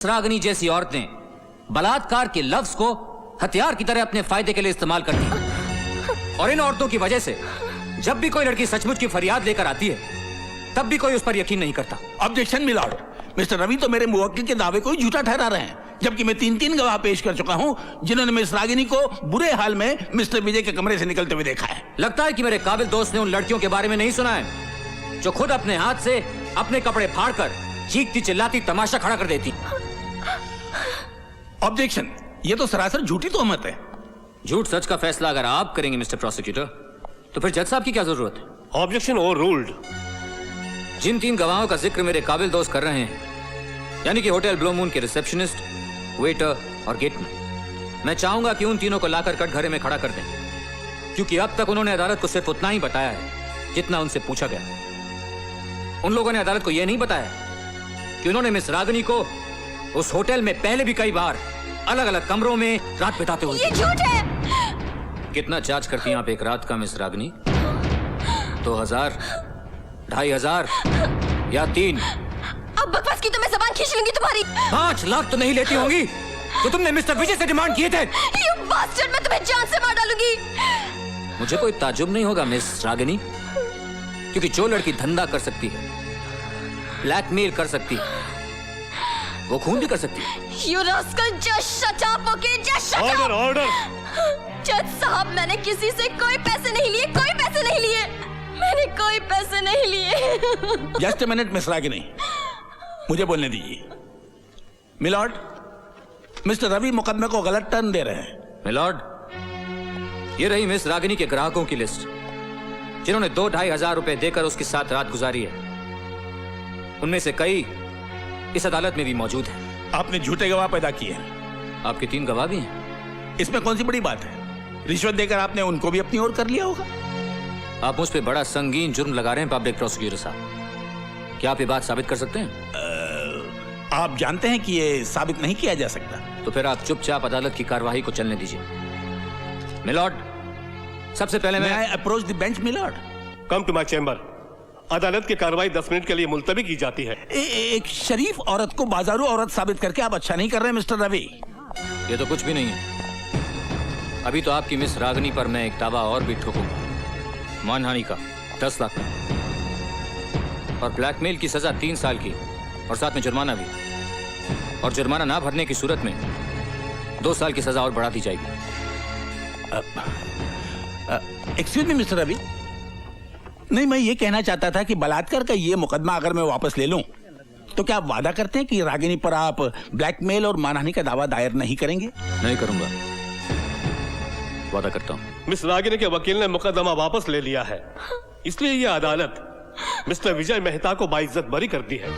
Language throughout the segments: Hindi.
रागिनी जैसी औरतें बलात्कार के लफ्ज को हथियार की तरह अपने फायदे के लिए इस्तेमाल करती हैं। और इन औरतों की वजह से जब भी कोई लड़की सचमुच की फरियाद लेकर आती है तब भी कोई उस पर यकीन नहीं करता। ऑब्जेक्शन मिलॉर्ड, मिस्टर रवि तो मेरे मुवक्किल के दावे को ही झूठा ठहरा रहे हैं, जबकि मैं 3 गवाह पेश कर चुका हूं जिन्होंने मिस रागिनी को बुरे हाल में मिस्टर विजय के कमरे से निकलते हुए देखा है। लगता है कि मेरे काबिल दोस्त ने उन लड़कियों के बारे में नहीं सुना है जो खुद अपने हाथ से अपने कपड़े फाड़कर चीखती चिल्लाती तमाशा खड़ा कर देती। ऑब्जेक्शन, ये तो सरासर झूठी तोहमत है। झूठ सच का फैसला अगर आप करेंगे मिस्टर प्रोसिक्यूटर, तो फिर जज साहब की क्या जरूरत है? Objection over ruled. जिन 3 गवाहों का जिक्र मेरे काबिल दोस्त कर रहे हैं, यानी कि होटल ब्लू मून के रिसेप्शनिस्ट, वेटर और गेटमैन, मैं चाहूंगा कि उन तीनों को लाकर कटघरे में खड़ा कर दें, क्योंकि अब तक उन्होंने अदालत को सिर्फ उतना ही बताया है जितना उनसे पूछा गया। उन लोगों ने अदालत को यह नहीं बताया कि उन्होंने मिस रागिनी को उस होटल में पहले भी कई बार अलग अलग कमरों में रात बिताते हुए। ये झूठ है। कितना चार्ज करती हैं आप एक रात का मिस रागिनी? 2000, 2500 या 3? अब बकवास की तो मैं जबान खींच लूंगी तुम्हारी। 5 लाख तो नहीं लेती होंगी तो तुमने मिस्टर विजय से डिमांड किए थे। You bastard, मैं तुम्हें जान से मार डालूंगी। मुझे कोई ताज्जुब नहीं होगा मिस रागिनी, क्योंकि जो लड़की धंधा कर सकती है, ब्लैकमेल कर सकती है, वो खून भी कर सकती है। You rascal, just shut up, okay? Just shut up. Order order. जज साहब, मैंने किसी से कोई पैसे नहीं लिए, कोई पैसे नहीं लिए, मैंने कोई पैसे नहीं लिए। Just a minute miss Ragini, मुझे बोलने दीजिए। मिलॉर्ड, मिस्टर रवि मुकदमे को गलत टर्न दे रहे हैं। मिलॉर्ड, ये रही मिस रागिनी के ग्राहकों की लिस्ट जिन्होंने 2-2500 रुपए देकर उसके साथ रात गुजारी है। उनमें से कई इस अदालत में भी मौजूद हैं। आपने झूठे गवाह पैदा किए हैं। आपके 3 गवाह भी हैं। इसमें कौन सी बड़ी बात है? रिश्वत देकर आपने उनको भी अपनी ओर कर लिया होगा। आप मुझ पे बड़ा संगीन जुर्म लगा रहे हैं पब्लिक प्रोसिक्यूटर साहब। क्या आप ये बात साबित कर सकते हैं? आप जानते हैं कि ये साबित नहीं किया जा सकता। तो फिर आप चुपचाप अदालत की कार्यवाही को चलने दीजिए। मिलॉर्ड, सबसे पहले मैं approach the bench milord. Come to my chamber. अदालत की कार्रवाई 10 मिनट के लिए मुलतवी की जाती है। एक शरीफ औरत को बाजारू औरत साबित करके आप अच्छा नहीं कर रहे मिस्टर रवि। ये तो कुछ भी नहीं है। अभी तो आपकी मिस रागिनी पर मैं एक दावा और भी ठोकूंगा, मानहानि का 10 लाख और ब्लैकमेल की सजा 3 साल की और साथ में जुर्माना भी। और जुर्माना ना भरने की सूरत में 2 साल की सजा और बढ़ा दी जाएगी। एक्सक्यूज मी मिस्टर रवि, नहीं, मैं ये कहना चाहता था कि बलात्कार का ये मुकदमा अगर मैं वापस ले लूं तो क्या आप वादा करते हैं कि रागिनी पर आप ब्लैकमेल और मानहानि का दावा दायर नहीं करेंगे? नहीं करूंगा, वादा करता हूं। मिस रागिनी के वकील ने मुकदमा वापस ले लिया है, इसलिए यह अदालत मिस्टर विजय मेहता को बाइज्जत बरी करती है।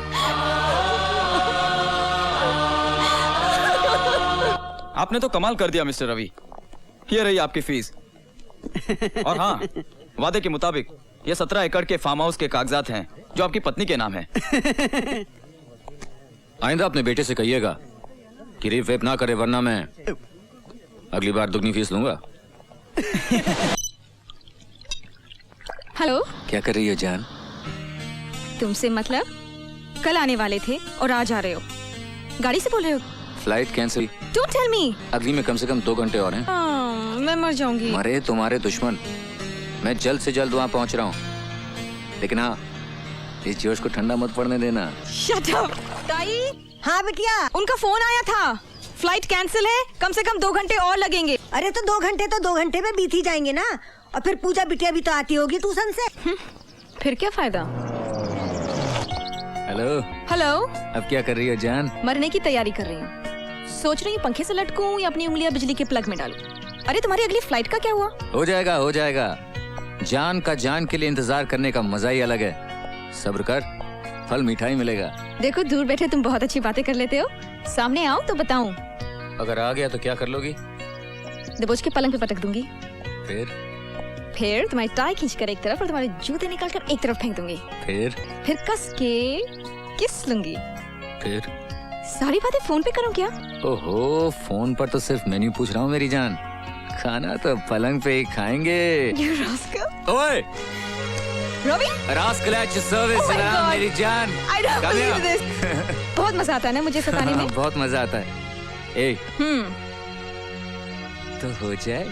आपने तो कमाल कर दिया मिस्टर रवि। ये रही आपकी फीस। और हाँ, वादे के मुताबिक ये 17 एकड़ के फार्म हाउस के कागजात हैं जो आपकी पत्नी के नाम है। आइंदा अपने बेटे से कहिएगा कि रेप वेप ना करे, वरना मैं अगली बार दुगनी फीस लूंगा। हेलो, क्या कर रही हो जान? तुमसे मतलब? कल आने वाले थे और आज आ रहे हो। गाड़ी से बोल रहे हो? Flight cancel. Don't tell me. अगली में कम से कम 2 घंटे और हैं। मैं मर जाऊंगी। मरे तुम्हारे दुश्मन, मैं जल्द से जल्द वहां पहुंच रहा हूं। लेकिन हाँ, इस जोश को ठंडा मत पड़ने देना। Shut up. ताई। हाँ बिटिया, उनका फोन आया था, फ्लाइट कैंसिल है, कम से कम 2 घंटे और लगेंगे। अरे तो 2 घंटे तो 2 घंटे में बीत ही जाएंगे ना। और फिर पूजा बिटिया भी तो आती होगी ट्यूशन से। फिर क्या फायदा। हेलो। हेलो। अब क्या कर रही हो जान? मरने की तैयारी कर रही हूँ। सोच रही हूँ पंखे से लटकूं या अपनी उंगलियां बिजली के प्लग में डालूं। अरे तुम्हारी अगली फ्लाइट का क्या हुआ? हो जाएगा, हो जाएगा। जान का जान के लिए इंतजार करने का मजा ही अलग है। सब्र कर, फल मिठाई मिलेगा। देखो, दूर बैठे तुम बहुत अच्छी बातें कर लेते हो, सामने आओ तो बताऊं। अगर आ गया तो क्या कर लोगी? दबोच के पलंग पे पटक दूंगी। फिर तुम्हारी टाई खींचकर एक तरफ और तुम्हारे जूते निकालकर एक तरफ फेंक दूंगी। फिर कस के किस लूंगी। फिर सारी बातें फोन पे करूं क्या? ओहो, फोन पर तो सिर्फ मेन्यू पूछ रहा हूँ मेरी जान। खाना तो पलंग पे ही खाएंगे। You rascal. ओए, Ravi? Rascal at your service Oh my God. मेरी जान। I don't Come believe here. this. बहुत मजा आता है ना मुझे सताने में। बहुत मजा आता है। ए, तो हो जाए।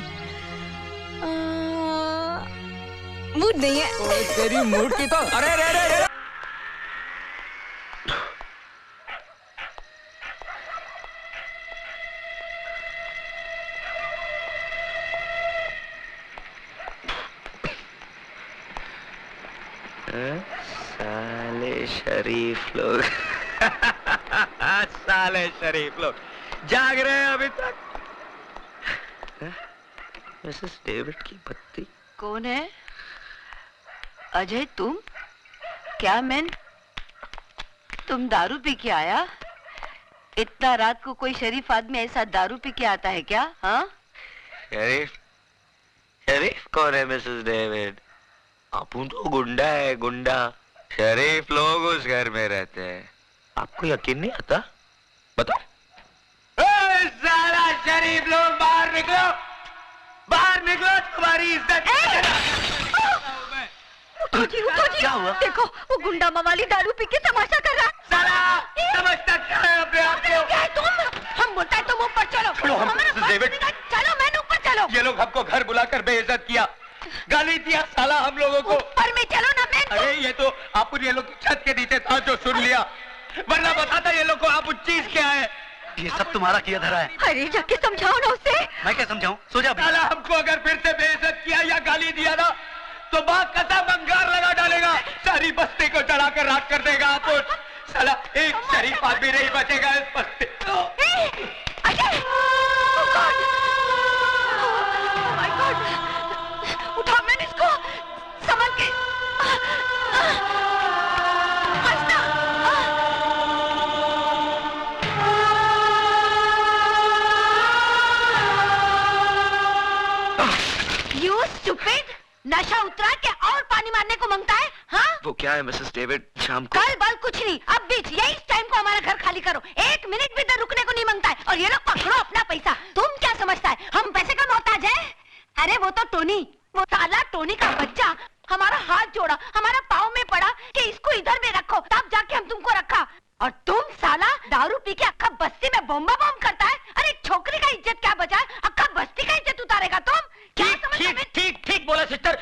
मूड नहीं है। ओए, तेरी मूड की तो अरे रे रे रे। साले शरीफ लोग साले शरीफ लोग जाग रहे हैं अभी तक। मिसेस डेविड की पत्नी कौन है? अजय तुम? क्या मैन, तुम दारू पी के आया? इतना रात को कोई शरीफ आदमी ऐसा दारू पी के आता है क्या? हाँ, शरीफ शरीफ कौन है मिसेस डेविड? अपुन तो गुंडा है, गुंडा। शरीफ लोग उस घर में रहते हैं। आपको यकीन नहीं आता? बताओ। साला शरीफ लोग बाहर निकलो, बाहर निकलो, तुम्हारी इज्जत। उठो जी, उठो जी। क्या हुआ? देखो वो गुंडा मवाली दारू पी के तमाशा कर रहा है। साला समझता क्या है अपने आप को? क्या है तुम? हम बोलता है तुम ऊपर चलो। छोड़ो हम, हमारा मिसेस डेविड। चलो मैन, ऊपर चलो। ये लोग हमको घर बुलाकर बेइज्जत किया, गाली दिया साला हम लोगों को। ऊपर में चलो ना मैन। अरे ये तो आप ये लोग की छत के नीचे था जो सुन लिया, वरना बताता ये लोग को आप उस चीज क्या है। ये सब तुम्हारा किया धरा है। अरे जाके समझाओ ना उसे। मैं क्या समझाऊं? सो जा। साला हमको अगर फिर से बेइज्जत किया या गाली दिया ना तो बात कसम अंगार लगा डालेगा, सारी बस्ती को चढ़ाकर राख कर देगा। आप साला एक शरीफ आदमी नहीं बचेगा इस बस्ती। Ajay! Oh God! Oh my God! उठा मैंने इसको, संभल के। हंसना। You stupid! नशा उतरा के और पानी मारने को मांगता है? हाँ? वो क्या है मिसेस डेविड, शाम को कल बल कुछ नहीं, अब बीच यही टाइम को हमारा घर खाली करो। 1 मिनट भी इधर रुकने को नहीं मांगता है। और ये लोग पकड़ो अपना पैसा। तुम क्या समझता है हम पैसे का मोहताज है? अरे वो तो टोनी, वो साला टोनी का बच्चा हमारा हाथ जोड़ा, हमारा पाँव में पड़ा कि इसको इधर में रखो, तब जाके हम तुमको रखा। और तुम साला दारू पी के अक्का बस्ती में बम्बा बम करता है। अरे छोकरी का इज्जत क्या बचा है? अक्का बस्ती का इज्जत उतारेगा तुम? क्या समझते हो? ठीक बोला सिस्टर,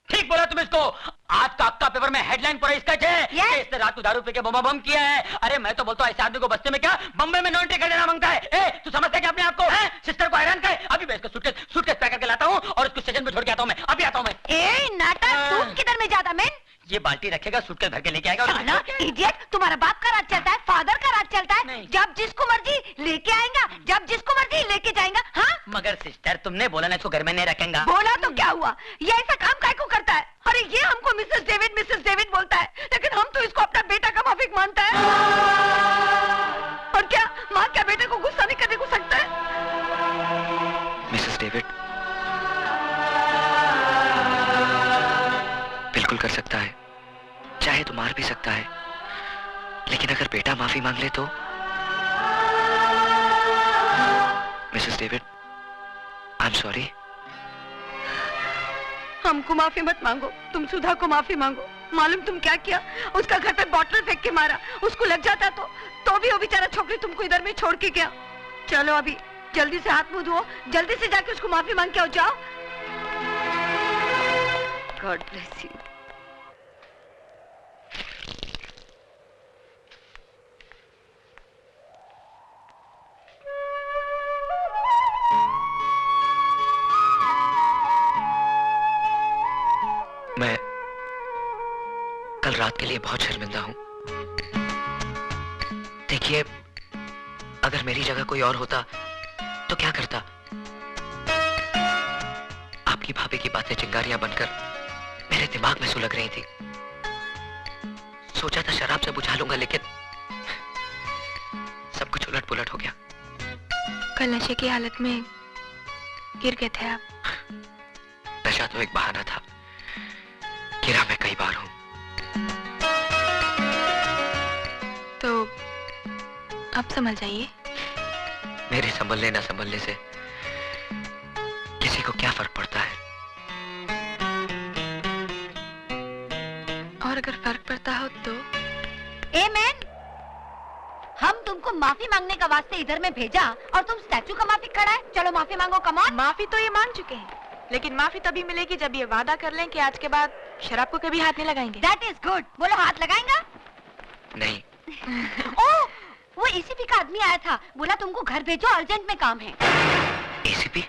ठीक बोला तुम इसको। आज का अक्का पेपर में हेडलाइन पूरा इसका है कि इसने रात को दारू पी के बम किया है। अरे मैं तो बोलता हूँ ऐसे आदमी को बस्ती में क्या बम्बे में नो एंट्री कर देना मांगता है। ए, तू समझता है क्या अपने आप को? सिस्टर को हैरान करे। अभी मैं इसको सूटकेस पैक करके लाता हूँ और इसको स्टेशन पे छोड़ के आता हूँ। मैं अभी आता हूँ। मैं ए नाटक, तुम किधर में ज्यादा मैन? ये बाल्टी रखेगा, सूटकेस भर के लेके आएगा। साला इडियट, तुम्हारा बाप का राज चलता है, फादर का राज चलता है। जब जिसको मर्जी लेके आएगा, जब जिसको मर्जी लेके जाएगा। हाँ, मगर सिस्टर तुमने बोला ना इसको घर में नहीं रखेगा। बोला तो क्या हुआ? ये ऐसा काम काय को करता है? अरे ये हमको मिसेस डेविड बोलता है, लेकिन हम तो इसको अपना बेटा का माफिक मानता है। और क्या माँ क्या बेटे को गुस्सा नहीं करने को सकता है? मिसेस डेविड बिल्कुल कर सकता है, चाहे तो मार भी सकता है, लेकिन अगर बेटा माफी मांग ले तो? Mrs David I am sorry. हमको माफी मत मांगो, तुम सुधा को माफी मांगो। मालूम तुम क्या किया? उसका घर पे बॉटल फेंक के मारा। उसको लग जाता तो भी वो बेचारा छोकरी तुमको इधर में छोड़ के गया। चलो अभी जल्दी से हाथ मुंह धो, जल्दी से जाके उसको माफी मांग के आओ। जाओ। God bless you. मैं कल रात के लिए बहुत शर्मिंदा हूं। देखिए, अगर मेरी जगह कोई और होता तो क्या करता? आपकी भाभी की बातें चिंगारियां बनकर मेरे दिमाग में सुलग रही थी। सोचा था शराब से बुझा लूंगा, लेकिन सब कुछ उलट पुलट हो गया। कल नशे की हालत में गिर गए थे आप। नशा तो एक बहाना था, गिरा मैं कई बार हूं। तो अब संभल जाइए। मेरे संभलने ना संभलने से किसी को क्या फर्क पड़ता है? और अगर फर्क पड़ता हो तो? ए मैन, हाँ तुमको माफी मांगने का वास्ते इधर में भेजा और तुम स्टैचू का माफी खड़ा है। चलो माफी मांगो, कम ऑन। माफी तो ये मांग चुके हैं, लेकिन माफी तभी मिलेगी जब ये वादा कर लें कि आज के बाद शराब को कभी हाथ नहीं लगाएंगे। That is good. बोलो हाथ लगाएंगा? नहीं। ओह, वो एसीपी का आदमी आया था, बोला तुमको घर भेजो, अर्जेंट में काम है। एसीपी?